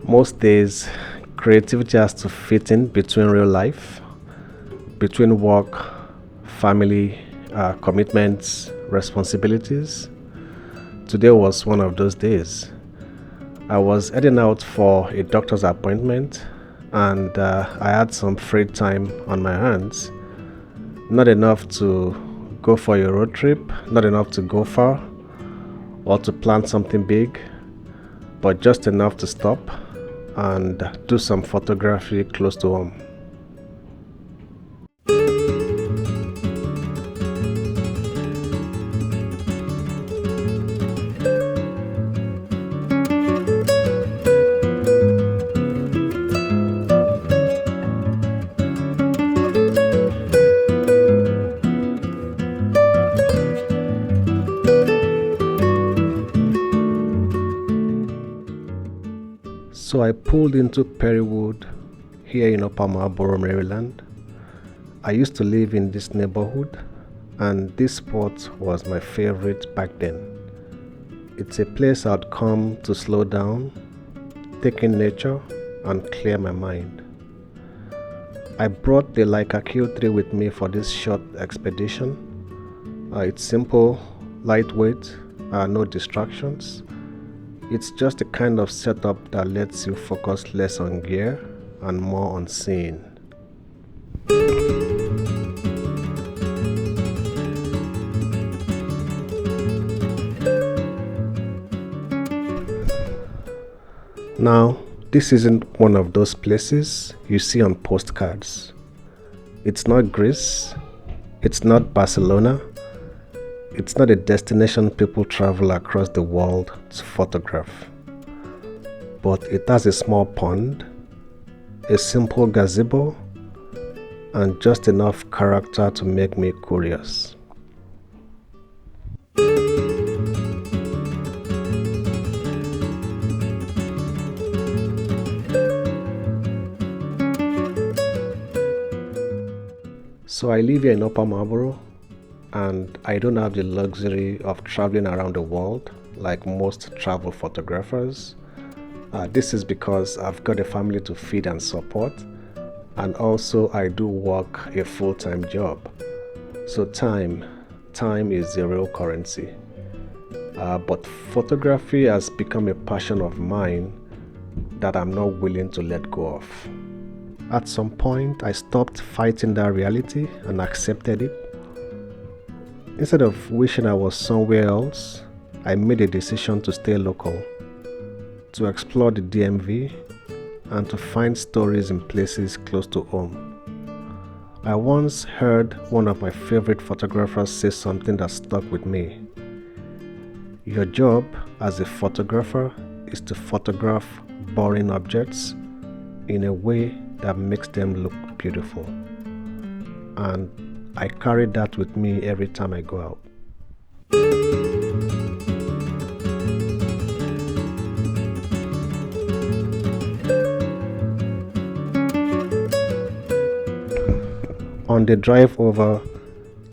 Most days, creativity has to fit in between real life, between work, family, commitments, responsibilities. Today was one of those days. I was heading out for a doctor's appointment and I had some free time on my hands. Not enough to go for a road trip, not enough to go far or to plan something big, but just enough to stop and do some photography close to home. So I pulled into Perrywood here in Upper Marlboro, Maryland. I used to live in this neighborhood and this spot was my favorite back then. It's a place I'd come to slow down, take in nature and clear my mind. I brought the Leica Q3 with me for this short expedition. It's simple, lightweight, no distractions. It's just the kind of setup that lets you focus less on gear and more on seeing. Now, this isn't one of those places you see on postcards. It's not Greece, it's not Barcelona, it's not a destination people travel across the world to photograph. But it has a small pond, a simple gazebo, and just enough character to make me curious. So I live here in Upper Marlboro, and I don't have the luxury of traveling around the world like most travel photographers. This is because I've got a family to feed and support, and also I do work a full-time job. So time is the real currency. But photography has become a passion of mine that I'm not willing to let go of. At some point, I stopped fighting that reality and accepted it. Instead of wishing I was somewhere else, I made a decision to stay local, to explore the DMV, and to find stories in places close to home. I once heard one of my favorite photographers say something that stuck with me. Your job as a photographer is to photograph boring objects in a way that makes them look beautiful. And I carry that with me every time I go out. On the drive over,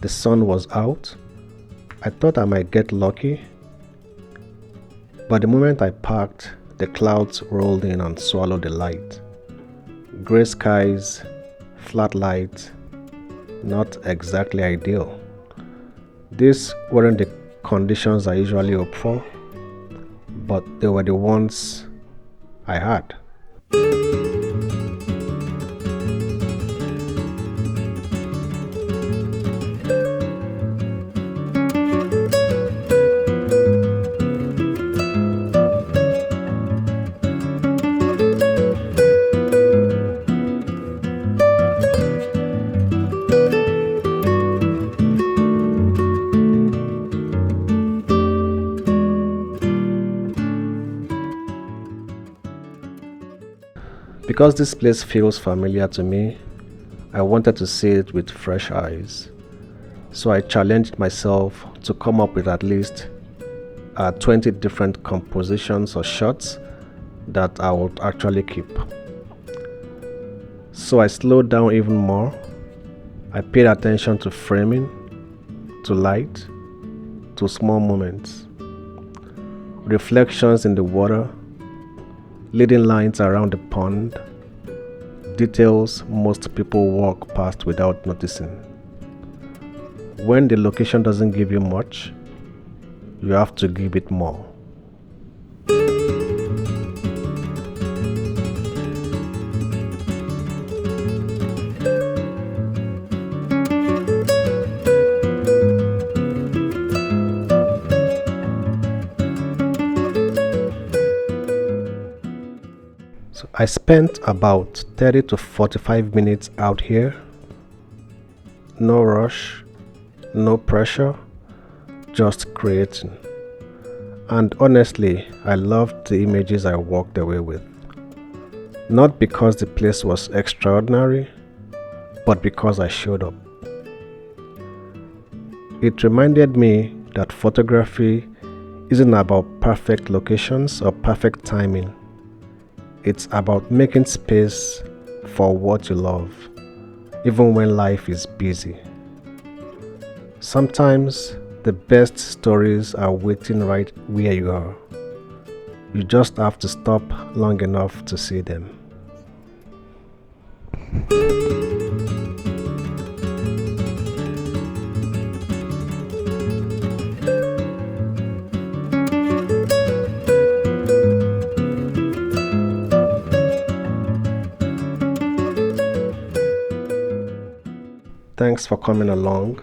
the sun was out. I thought I might get lucky, but the moment I parked, the clouds rolled in and swallowed the light. Gray skies, flat light, not exactly ideal. These weren't the conditions I usually hope for, but they were the ones I had. Because this place feels familiar to me, I wanted to see it with fresh eyes. So I challenged myself to come up with at least 20 different compositions or shots that I would actually keep. So I slowed down even more. I paid attention to framing, to light, to small moments, reflections in the water, leading lines around the pond, details most people walk past without noticing. When the location doesn't give you much, you have to give it more. So I spent about 30 to 45 minutes out here. No rush, no pressure, just creating. And honestly, I loved the images I walked away with. Not because the place was extraordinary, but because I showed up. It reminded me that photography isn't about perfect locations or perfect timing. It's about making space for what you love, even when life is busy. Sometimes the best stories are waiting right where you are. You just have to stop long enough to see them. Thanks for coming along.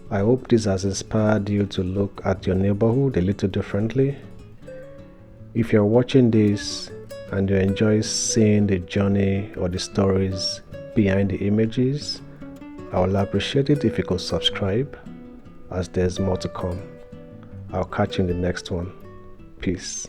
I hope this has inspired you to look at your neighborhood a little differently. If you're watching this and you enjoy seeing the journey or the stories behind the images, I would appreciate it if you could subscribe, as there's more to come. I'll catch you in the next one. Peace.